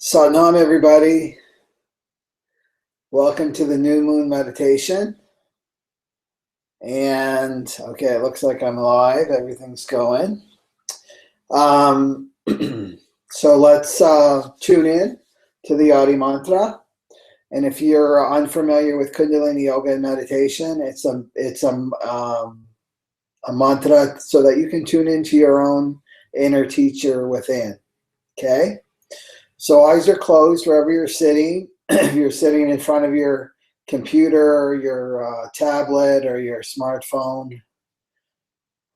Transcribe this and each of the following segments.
Satnam, everybody. Welcome to the new moon meditation. And okay, it looks like I'm live. Everything's going. So let's tune in to the Adi mantra. And if you're unfamiliar with Kundalini yoga and meditation, it's a mantra so that you can tune into your own inner teacher within. Okay. So eyes are closed wherever you're sitting. If you're sitting in front of your computer or your tablet or your smartphone,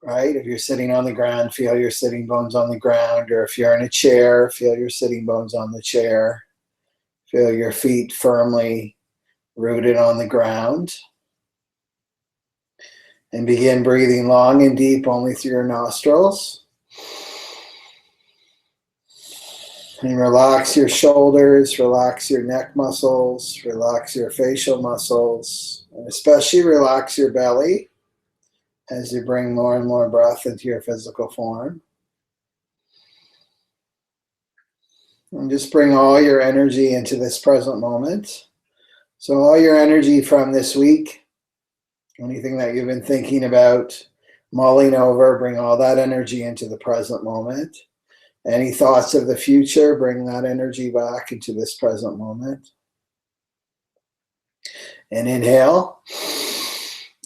right? If you're sitting on the ground, feel your sitting bones on the ground. Or if you're in a chair, feel your sitting bones on the chair. Feel your feet firmly rooted on the ground. And begin breathing long and deep only through your nostrils. And relax your shoulders, relax your neck muscles, relax your facial muscles, and especially relax your belly as you bring more and more breath into your physical form. And just bring all your energy into this present moment. So all your energy from this week, anything that you've been thinking about, mulling over, bring all that energy into the present moment. Any thoughts of the future, bring that energy back into this present moment. And inhale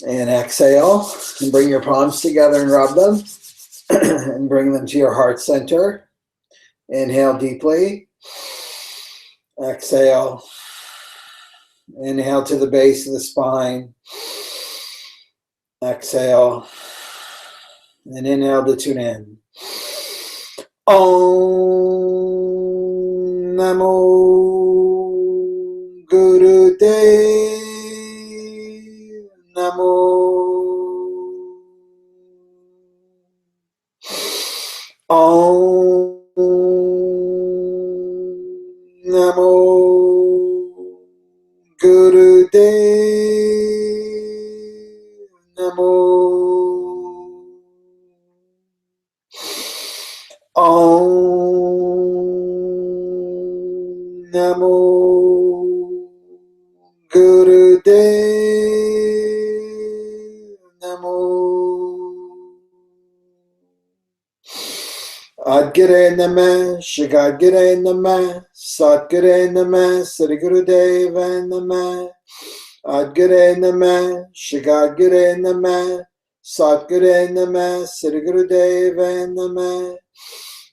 and exhale, and bring your palms together and rub them and bring them to your heart center. Inhale deeply. Exhale. Inhale to the base of the spine. Exhale. And inhale to tune in. Om Namo Gurudev Namo. Om Namo Gurudev Namo. Om Namo Gurudev Namo. Adgare Namah, Shigadgare Namah, Satgare Namah, Sri Gurudeva Namah. Adgare Namah, Shigadgare Namah, Satgare Namah, Sri Gurudeva Namah.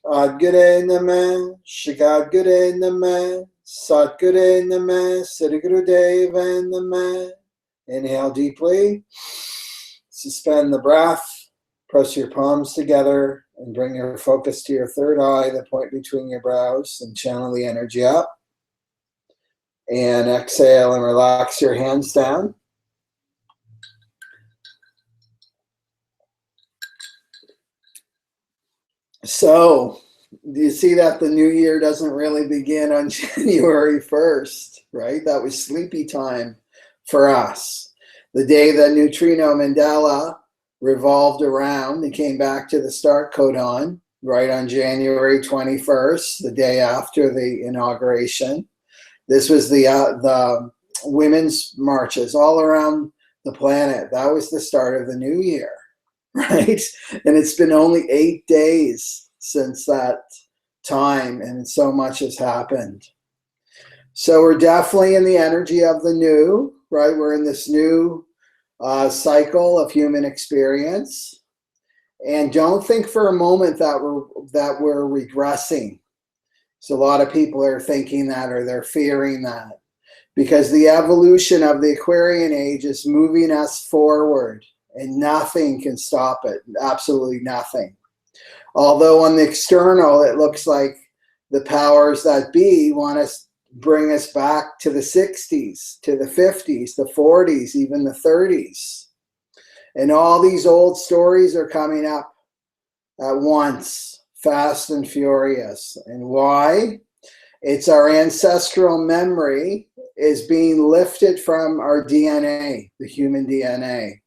Adgare Namah, Shigadgare Namah, Satgare Namah, Sri Gurudeva Namah. Inhale deeply. Suspend the breath. Press your palms together and bring your focus to your third eye, the point between your brows, and channel the energy up. And exhale and relax your hands down. So, do you see that the new year doesn't really begin on January 1st, right? That was sleepy time for us. The day that Neutrino Mandela revolved around and came back to the start codon, right on January 21st, the day after the inauguration. This was the women's marches all around the planet. That was the start of the new year. Right? And it's been only 8 days since that time, and so much has happened. So we're definitely in the energy of the new, right? We're in this new cycle of human experience. And don't think for a moment that we're regressing. So a lot of people are thinking that, or they're fearing that, because the evolution of the Aquarian age is moving us forward. And nothing can stop it, absolutely nothing. Although on the external, it looks like the powers that be want to bring us back to the 60s, to the 50s, the 40s, even the 30s. And all these old stories are coming up at once, fast and furious. And why? It's our ancestral memory is being lifted from our DNA, the human DNA.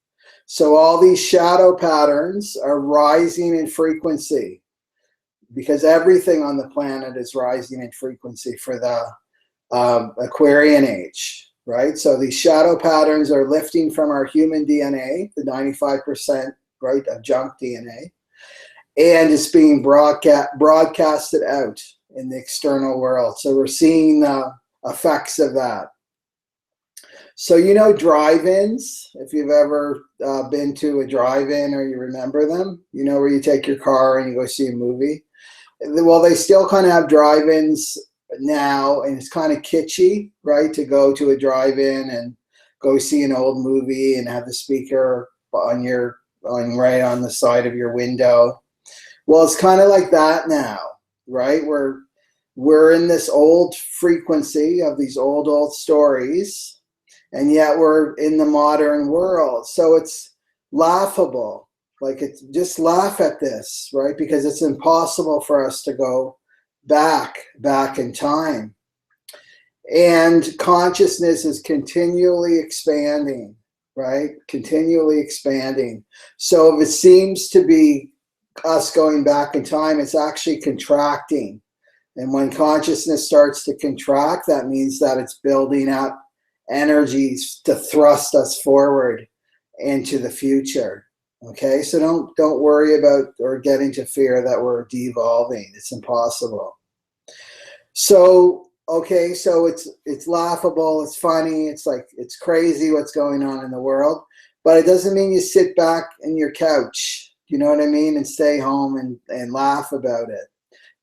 So all these shadow patterns are rising in frequency. because everything on the planet is rising in frequency for the Aquarian age, right? So these shadow patterns are lifting from our human DNA, the 95%, right, of junk DNA, and it's being broadcasted out in the external world. So we're seeing the effects of that. So, you know, drive-ins, if you've ever been to a drive-in or you remember them, you know, where you take your car and you go see a movie. Well, they still kind of have drive-ins now, and it's kind of kitschy, right, to go to a drive-in and go see an old movie and have the speaker right on the side of your window. Well, it's kind of like that now, right? We're in this old frequency of these old stories, and yet we're in the modern world. So it's laughable. Like, it's just laugh at this, right? Because it's impossible for us to go back in time. And consciousness is continually expanding, right? Continually expanding. So if it seems to be us going back in time, it's actually contracting. And when consciousness starts to contract, that means that it's building up energies to thrust us forward into the future. Okay, so don't worry about or get into fear that we're devolving. It's impossible. So okay, so it's laughable, it's funny, it's like, it's crazy what's going on in the world, but it doesn't mean you sit back in your couch, you know what I mean, and stay home and laugh about it.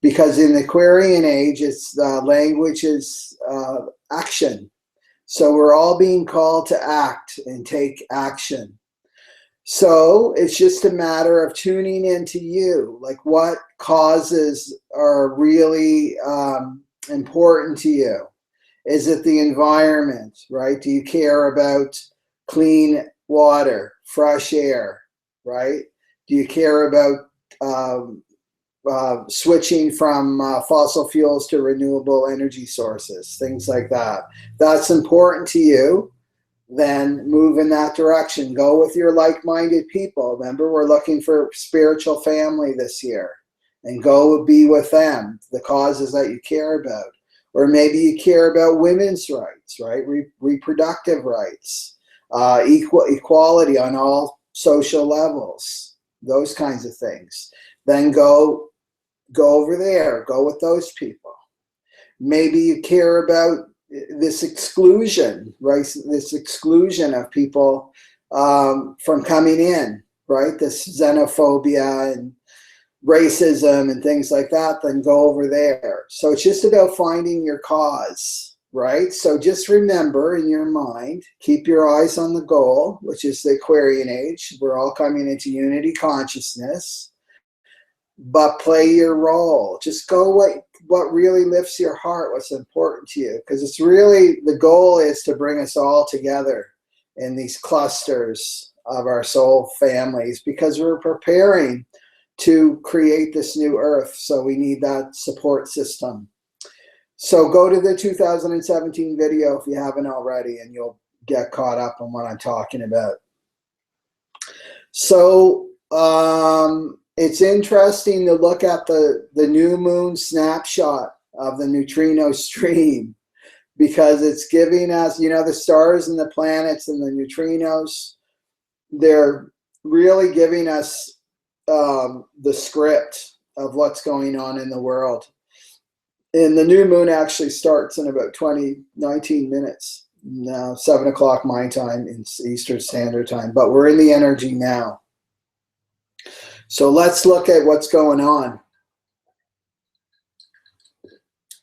Because in the Aquarian age, it's language is action. So we're all being called to act and take action. So it's just a matter of tuning into you, like what causes are really important to you. Is it the environment, right? Do you care about clean water, fresh air, right? Do you care about switching from fossil fuels to renewable energy sources, things like that? That's important to you. Then move in that direction. Go with your like-minded people. Remember, we're looking for spiritual family this year, and go be with them, the causes that you care about. Or maybe you care about women's rights, right? Reproductive rights, equality on all social levels, those kinds of things. Then go over there, go with those people. Maybe you care about this exclusion, right? This exclusion of people from coming in, right? This xenophobia and racism and things like that, then go over there. So it's just about finding your cause, right? So just remember in your mind, keep your eyes on the goal, which is the Aquarian age. We're all coming into unity consciousness. But play your role. Just go what really lifts your heart, what's important to you. Because it's really, the goal is to bring us all together in these clusters of our soul families, because we're preparing to create this new earth. So we need that support system. So go to the 2017 video if you haven't already, and you'll get caught up on what I'm talking about. So, it's interesting to look at the new moon snapshot of the neutrino stream, because it's giving us, you know, the stars and the planets and the neutrinos, they're really giving us the script of what's going on in the world. And the new moon actually starts in about 19 minutes, now 7 o'clock my time in Eastern Standard Time, but we're in the energy now. So let's look at what's going on.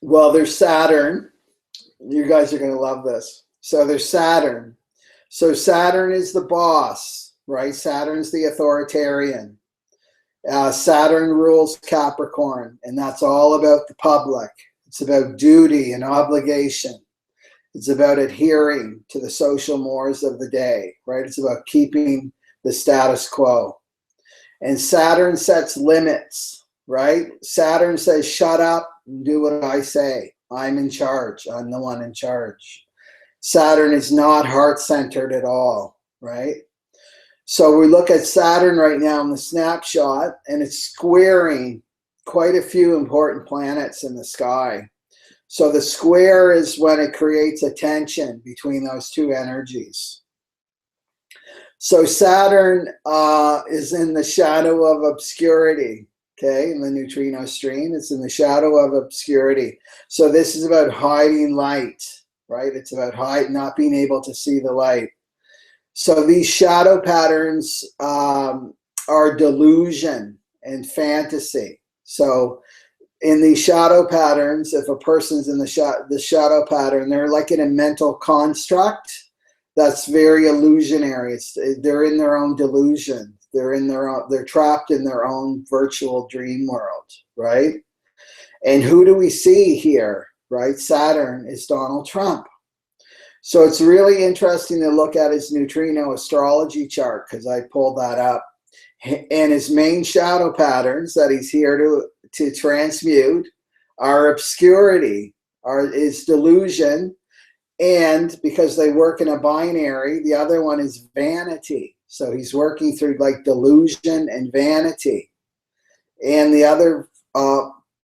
Well, there's Saturn. You guys are going to love this. So there's Saturn. So Saturn is the boss, right? Saturn's the authoritarian. Saturn rules Capricorn, and that's all about the public. It's about duty and obligation. It's about adhering to the social mores of the day, right? It's about keeping the status quo. And Saturn sets limits, right? Saturn says, shut up and do what I say. I'm in charge. I'm the one in charge. Saturn is not heart-centered at all, right? So we look at Saturn right now in the snapshot, and it's squaring quite a few important planets in the sky. So the square is when it creates a tension between those two energies. So Saturn is in the shadow of obscurity, okay, in the neutrino stream. It's in the shadow of obscurity. So this is about hiding light, right? It's about not being able to see the light. So these shadow patterns are delusion and fantasy. So in these shadow patterns, if a person's in the shadow pattern, they're like in a mental construct that's very illusionary. They're in their own delusion. They're trapped in their own virtual dream world, right? And who do we see here, right? Saturn is Donald Trump. So it's really interesting to look at his neutrino astrology chart, because I pulled that up. And his main shadow patterns that he's here to transmute are obscurity, is delusion, and because they work in a binary, the other one is vanity. So he's working through like delusion and vanity. And the other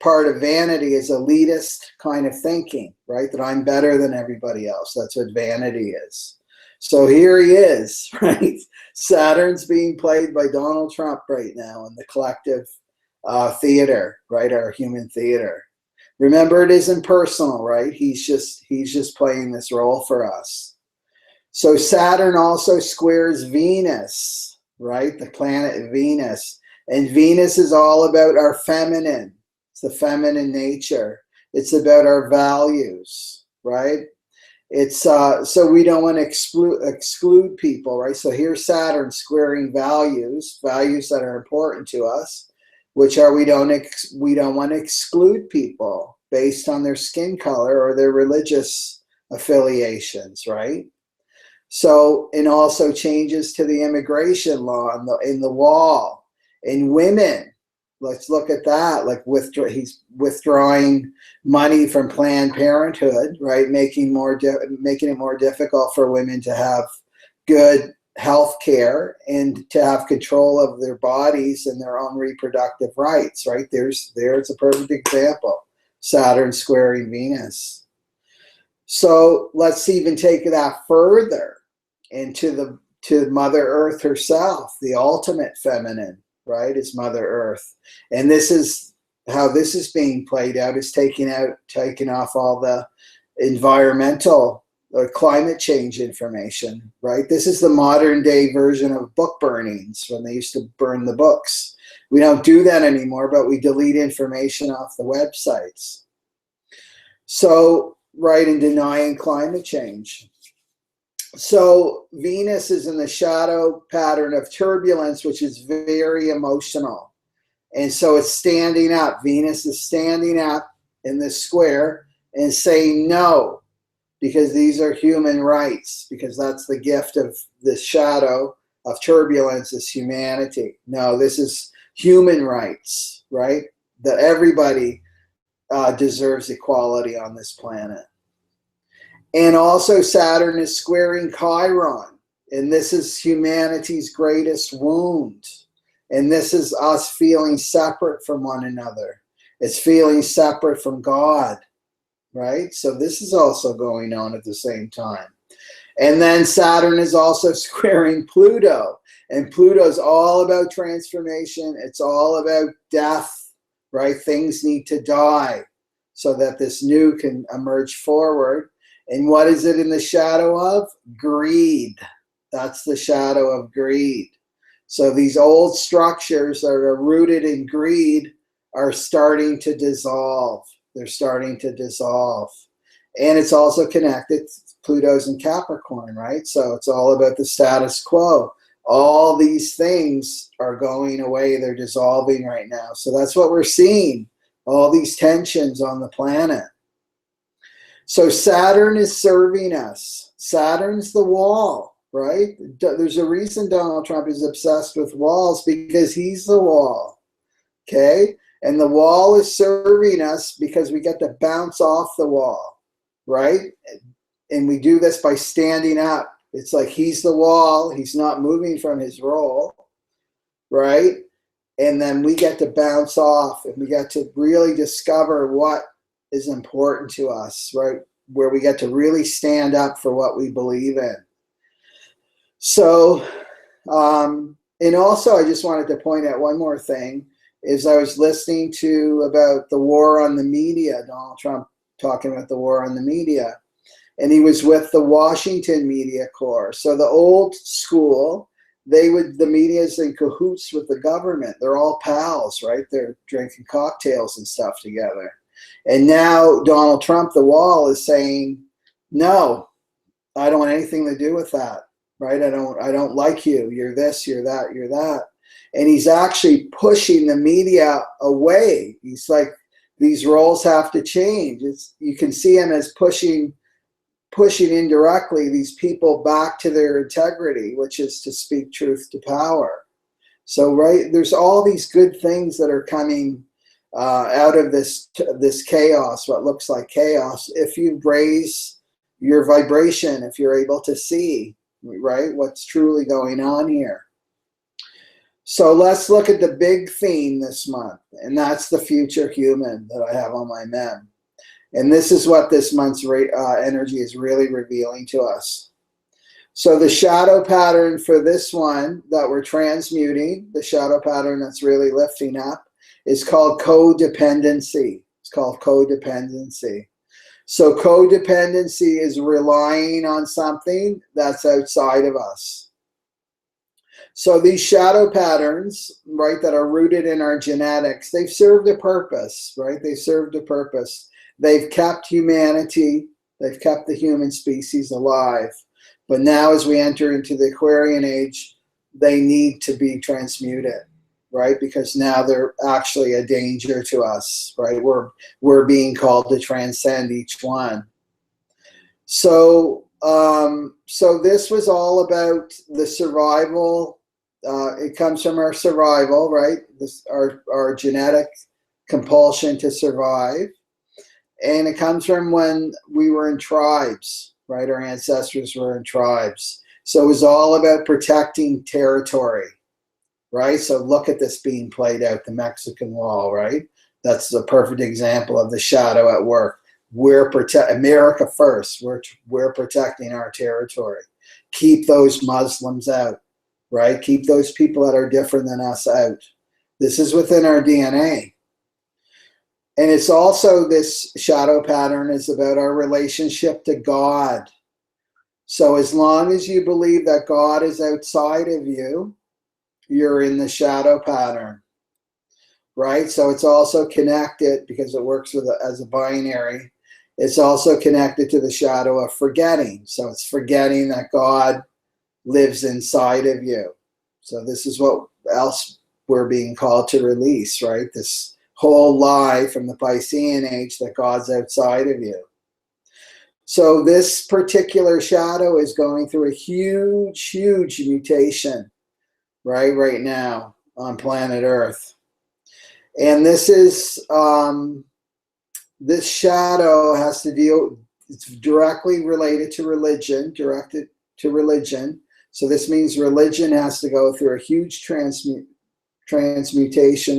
part of vanity is elitist kind of thinking, right? That I'm better than everybody else. That's what vanity is. So here he is, right? Saturn's being played by Donald Trump right now in the collective theater, right? Our human theater. Remember, it isn't personal, right? He's just playing this role for us. So Saturn also squares Venus, right? The planet Venus. And Venus is all about our feminine. It's the feminine nature. It's about our values, right? It's so we don't want to exclude people, right? So here's Saturn squaring values that are important to us, which are we don't want to exclude people based on their skin color or their religious affiliations, right? So, and also changes to the immigration law in the wall. And women, let's look at that. Like he's withdrawing money from Planned Parenthood, right? Making it more difficult for women to have good health care and to have control of their bodies and their own reproductive rights, right? There's a perfect example. Saturn squaring Venus. So let's even take that further into to Mother Earth herself, the ultimate feminine, right? Is Mother Earth. And this is how this is being played out, is taking off all the environmental or climate change information, right? This is the modern day version of book burnings, when they used to burn the books. We don't do that anymore, but we delete information off the websites. So, right, in denying climate change. So Venus is in the shadow pattern of turbulence, which is very emotional. And so it's standing up. Venus is standing up in this square and saying no, because these are human rights, because that's the gift of the shadow of turbulence, is humanity. No, this is human rights, right? That everybody deserves equality on this planet. And also Saturn is squaring Chiron, and this is humanity's greatest wound. And this is us feeling separate from one another. It's feeling separate from God, right? So this is also going on at the same time. And then Saturn is also squaring Pluto, and Pluto's all about transformation. It's all about death, right? Things need to die so that this new can emerge forward. And what is it in the shadow of? Greed. That's the shadow of greed. So these old structures that are rooted in greed are starting to dissolve. They're starting to dissolve. And it's also connected, Pluto's in Capricorn, right? So it's all about the status quo. All these things are going away. They're dissolving right now. So that's what we're seeing, all these tensions on the planet. So Saturn is serving us. Saturn's the wall, right? There's a reason Donald Trump is obsessed with walls, because he's the wall, okay? And the wall is serving us because we get to bounce off the wall, right? And we do this by standing up. It's like he's the wall. He's not moving from his role, right? And then we get to bounce off and we get to really discover what is important to us, right? Where we get to really stand up for what we believe in. So, and also I just wanted to point out one more thing, is I was listening to about the war on the media, Donald Trump talking about the war on the media, and he was with the Washington Media Corps. So the old school, the media is in cahoots with the government. They're all pals, right? They're drinking cocktails and stuff together. And now Donald Trump, the wall, is saying, no, I don't want anything to do with that, right? I don't like you. You're this, you're that, you're that. And he's actually pushing the media away. He's like, these roles have to change. You can see him as pushing indirectly these people back to their integrity, which is to speak truth to power. So, right, there's all these good things that are coming out of this chaos, what looks like chaos, if you raise your vibration, if you're able to see, right, what's truly going on here. So let's look at the big theme this month, and that's the future human that I have on my mem. And this is what this month's energy is really revealing to us. So the shadow pattern for this one that we're transmuting, the shadow pattern that's really lifting up, is called codependency. It's called codependency. So codependency is relying on something that's outside of us. So these shadow patterns, right, that are rooted in our genetics, they've served a purpose, right? They've served a purpose. They've kept humanity, they've kept the human species alive. But now as we enter into the Aquarian age, they need to be transmuted, right? Because now they're actually a danger to us, right? We're being called to transcend each one. So, so this was all about the survival. It comes from our survival, right? Our genetic compulsion to survive. And it comes from when we were in tribes, right? Our ancestors were in tribes. So it was all about protecting territory, right? So look at this being played out, the Mexican Wall, right? That's a perfect example of the shadow at work. We're America first. We're protecting our territory. Keep those Muslims out, right? Keep those people that are different than us out. This is within our DNA. And it's also, this shadow pattern is about our relationship to God. So as long as you believe that God is outside of you, you're in the shadow pattern, right? So it's also connected, because it works as a binary. It's also connected to the shadow of forgetting. So it's forgetting that God lives inside of you. So this is what else we're being called to release, right? This whole lie from the Piscean age that God's outside of you. So this particular shadow is going through a huge, huge mutation, right now on planet Earth. And this is, this shadow has to deal, it's directly related to religion, directed to religion. So this means religion has to go through a huge transmutation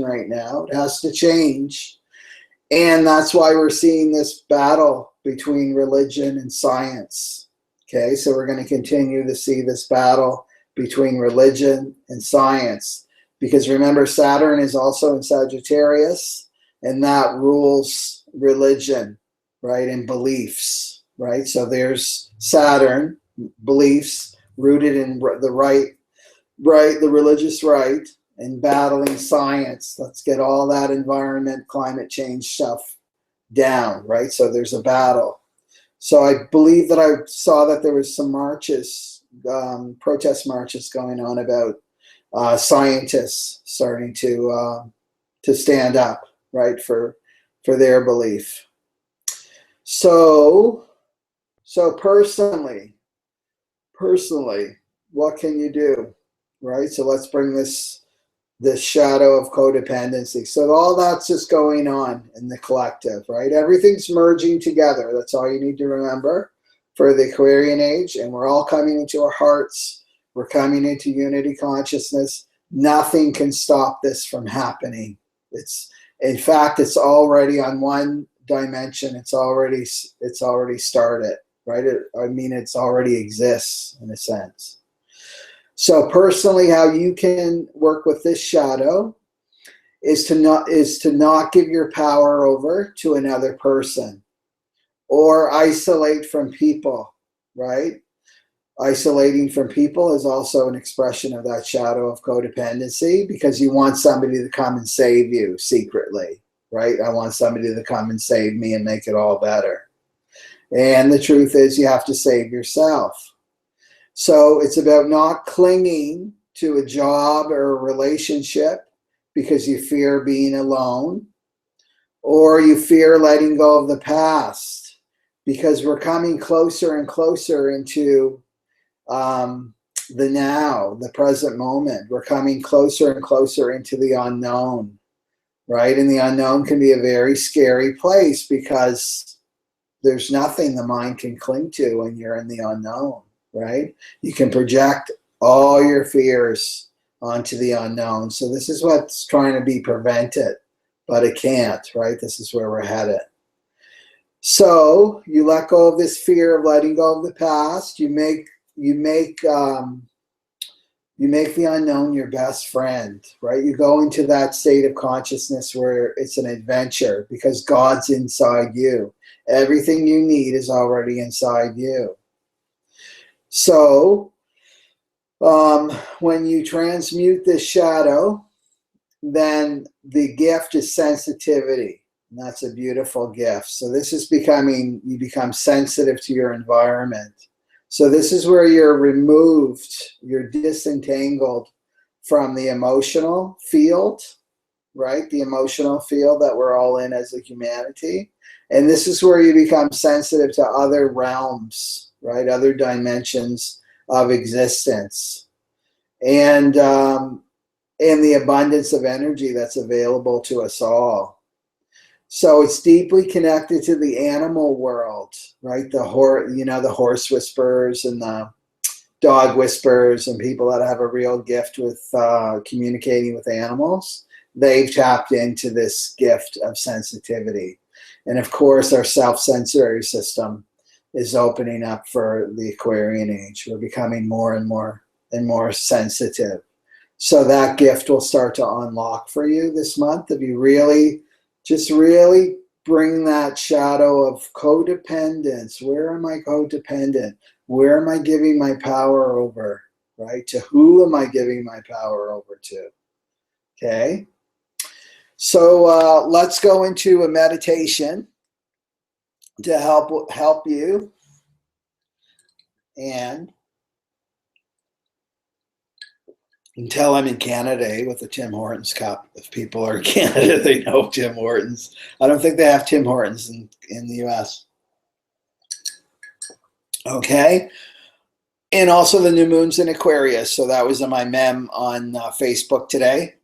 right now. It has to change. And that's why we're seeing this battle between religion and science. Okay, so we're going to continue to see this battle between religion and science. Because remember, Saturn is also in Sagittarius, and that rules religion, right, and beliefs, right? So there's Saturn, beliefs rooted in the the religious right, and battling science. Let's get all that environment, climate change stuff down, right? So there's a battle. So I believe that I saw that there was some marches, protest marches going on about scientists starting to stand up, right, for their belief. So personally, what can you do, right? So let's bring this shadow of codependency. So all that's just going on in the collective, right? Everything's merging together. That's all you need to remember for the Aquarian age. And we're all coming into our hearts. We're coming into unity consciousness. Nothing can stop this from happening. In fact, it's already on one dimension. It's already started, right? It's already exists in a sense. So personally, how you can work with this shadow is to not give your power over to another person or isolate from people, right? Isolating from people is also an expression of that shadow of codependency, because you want somebody to come and save you secretly, right? I want somebody to come and save me and make it all better. And the truth is, you have to save yourself. So it's about not clinging to a job or a relationship because you fear being alone, or you fear letting go of the past, because we're coming closer and closer into the now, the present moment. We're coming closer and closer into the unknown, right? And the unknown can be a very scary place because there's nothing the mind can cling to when you're in the unknown, right? You can project all your fears onto the unknown. So this is what's trying to be prevented, but it can't, right? This is where we're headed. So you let go of this fear of letting go of the past. You make the unknown your best friend, right? You go into that state of consciousness where it's an adventure because God's inside you. Everything you need is already inside you. So when you transmute this shadow, then the gift is sensitivity. And that's a beautiful gift. So this is you become sensitive to your environment. So this is where you're removed, you're disentangled from the emotional field, right? The emotional field that we're all in as a humanity. And this is where you become sensitive to other realms, right? Other dimensions of existence. And the abundance of energy that's available to us all. So it's deeply connected to the animal world, right? The horse whisperers and the dog whisperers and people that have a real gift with communicating with animals. They've tapped into this gift of sensitivity. And of course, our self-sensory system is opening up for the Aquarian age. We're becoming more and more and more sensitive. So that gift will start to unlock for you this month if you really bring that shadow of codependence. Where am I codependent? Where am I giving my power over, right? To who am I giving my power over to? Okay. So let's go into a meditation to help you. And until I'm in Canada with the Tim Hortons cup. If people are in Canada, they know Tim Hortons. I don't think they have Tim Hortons in the US. Okay. And also the new moon's in Aquarius. So that was in my mem on Facebook today.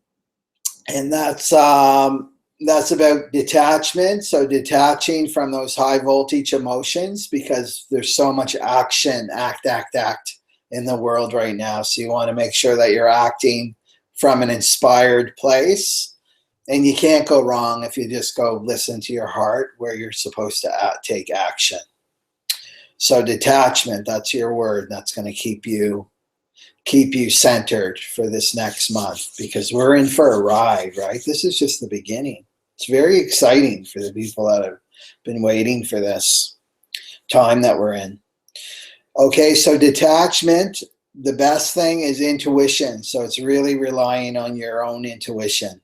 And that's about detachment. So detaching from those high voltage emotions, because there's so much action, act in the world right now. So you want to make sure that you're acting from an inspired place. And you can't go wrong if you just go listen to your heart where you're supposed to take action. So detachment, that's your word. That's going to keep you centered for this next month, because we're in for a ride, right? This is just the beginning. It's very exciting for the people that have been waiting for this time that we're in. Okay, so detachment, the best thing is intuition. So it's really relying on your own intuition.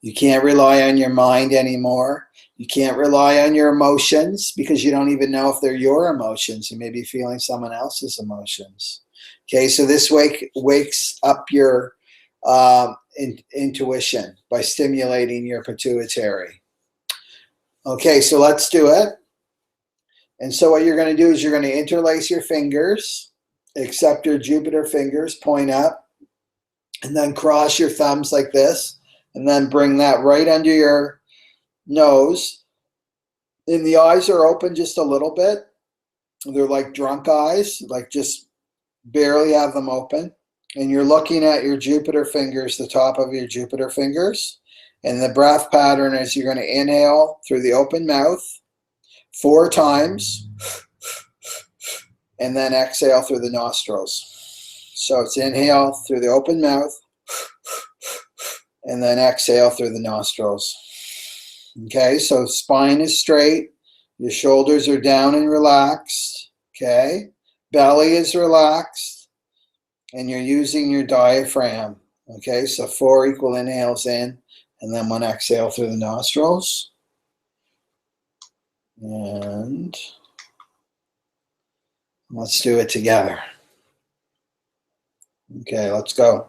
You can't rely on your mind anymore. You can't rely on your emotions, because you don't even know if they're your emotions. You may be feeling someone else's emotions. Okay, so this wakes up your intuition by stimulating your pituitary. Okay, so let's do it. And so what you're going to do is you're going to interlace your fingers, accept your Jupiter fingers, point up, and then cross your thumbs like this, and then bring that right under your nose. And the eyes are open just a little bit. They're like drunk eyes, like just barely have them open. And you're looking at your Jupiter fingers, the top of your Jupiter fingers. And the breath pattern is you're going to inhale through the open mouth 4 times, and then exhale through the nostrils. So it's inhale through the open mouth, and then exhale through the nostrils. Okay, so spine is straight, your shoulders are down and relaxed, okay? Belly is relaxed, and you're using your diaphragm, okay? So 4 equal inhales in, and then 1 exhale through the nostrils. And let's do it together. Okay, let's go.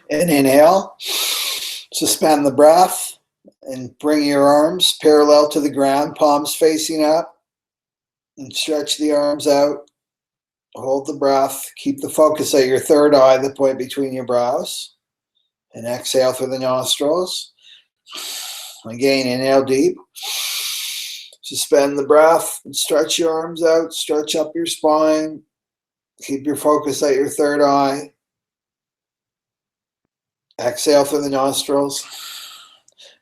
And inhale, suspend the breath, and bring your arms parallel to the ground, palms facing up, and stretch the arms out. Hold the breath. Keep the focus at your third eye, the point between your brows. And exhale through the nostrils. Again, inhale deep. Suspend the breath and stretch your arms out. Stretch up your spine. Keep your focus at your third eye. Exhale through the nostrils.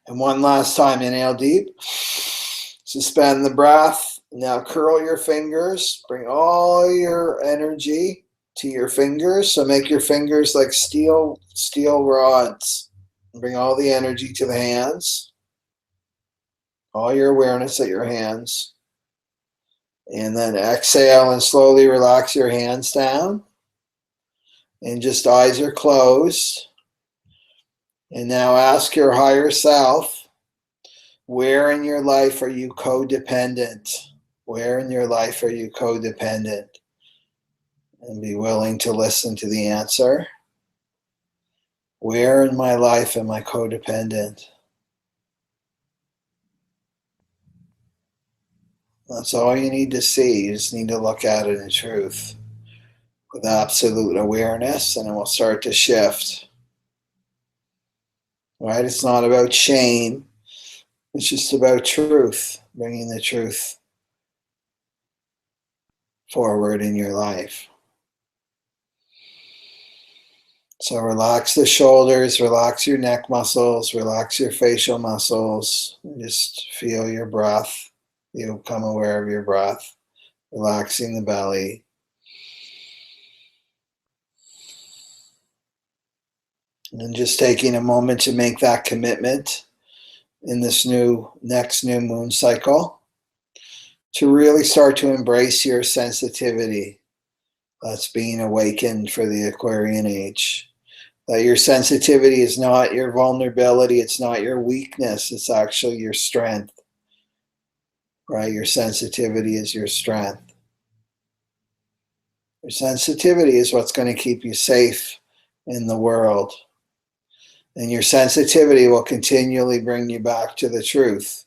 And one last time, inhale deep. Suspend the breath. Now curl your fingers. Bring all your energy to your fingers. So make your fingers like steel rods. Bring all the energy to the hands, all your awareness at your hands. And then exhale and slowly relax your hands down. And just eyes are closed. And now ask your higher self, where in your life are you codependent? Where in your life are you codependent? And be willing to listen to the answer. Where in my life am I codependent? That's all you need to see. You just need to look at it in truth with absolute awareness, and it will start to shift. Right? It's not about shame. It's just about truth, bringing the truth forward in your life. So relax the shoulders, relax your neck muscles, relax your facial muscles. Just feel your breath. You become aware of your breath, relaxing the belly. And just taking a moment to make that commitment in this next new moon cycle to really start to embrace your sensitivity that's being awakened for the Aquarian age. That your sensitivity is not your vulnerability, it's not your weakness, it's actually your strength. Right? Your sensitivity is your strength. Your sensitivity is what's going to keep you safe in the world. And your sensitivity will continually bring you back to the truth,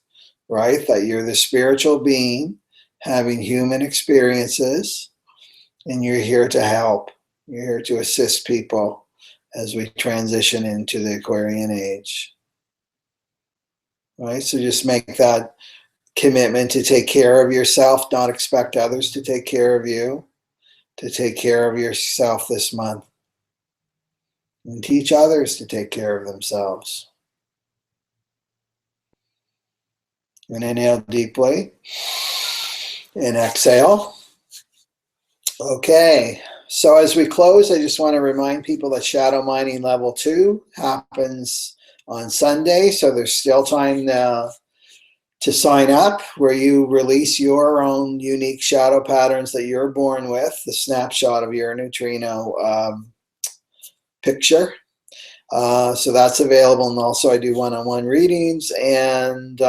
right? That you're the spiritual being having human experiences, and you're here to help. You're here to assist people as we transition into the Aquarian age. Right? So just make that commitment to take care of yourself, not expect others to take care of you, to take care of yourself this month. And teach others to take care of themselves. And inhale deeply. And exhale. Okay. So as we close, I just want to remind people that Shadow Mining Level 2 happens on Sunday. So there's still time to sign up, where you release your own unique shadow patterns that you're born with, the snapshot of your neutrino picture. So that's available, and also I do one-on-one readings, and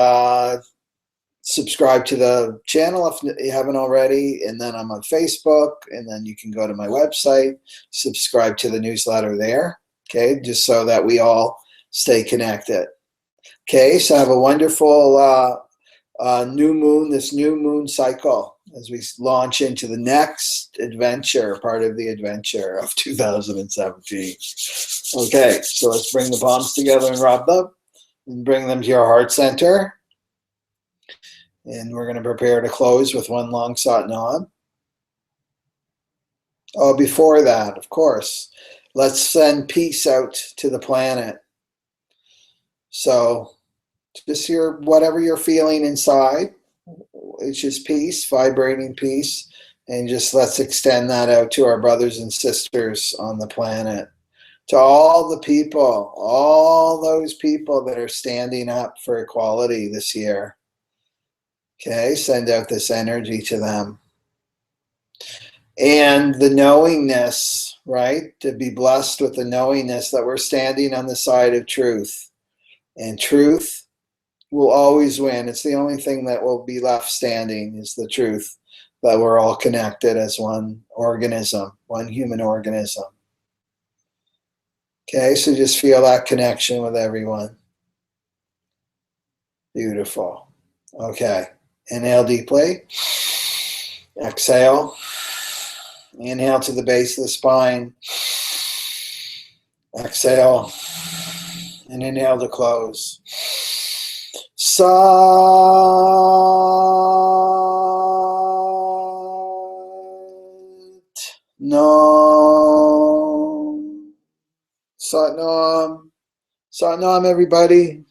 subscribe to the channel if you haven't already, and then I'm on Facebook, and then you can go to my website, subscribe to the newsletter there, okay, just so that we all stay connected. Okay, so have a wonderful new moon, this new moon cycle, as we launch into the next adventure, part of the adventure of 2017. Okay, so let's bring the palms together and rub them, and bring them to your heart center. And we're going to prepare to close with one long Sat Nam. Oh, before that, of course, let's send peace out to the planet. So just whatever you're feeling inside, it's just peace, vibrating peace, and just let's extend that out to our brothers and sisters on the planet, to all the people, all those people that are standing up for equality this year. Okay, send out this energy to them. And the knowingness, right? To be blessed with the knowingness that we're standing on the side of truth. And truth will always win. It's the only thing that will be left standing, is the truth that we're all connected as one organism, one human organism. Okay, so just feel that connection with everyone. Beautiful. Okay, inhale deeply. Exhale. Inhale to the base of the spine. Exhale. And inhale to close. Sat Nam. Sat Nam. Sat Nam, everybody.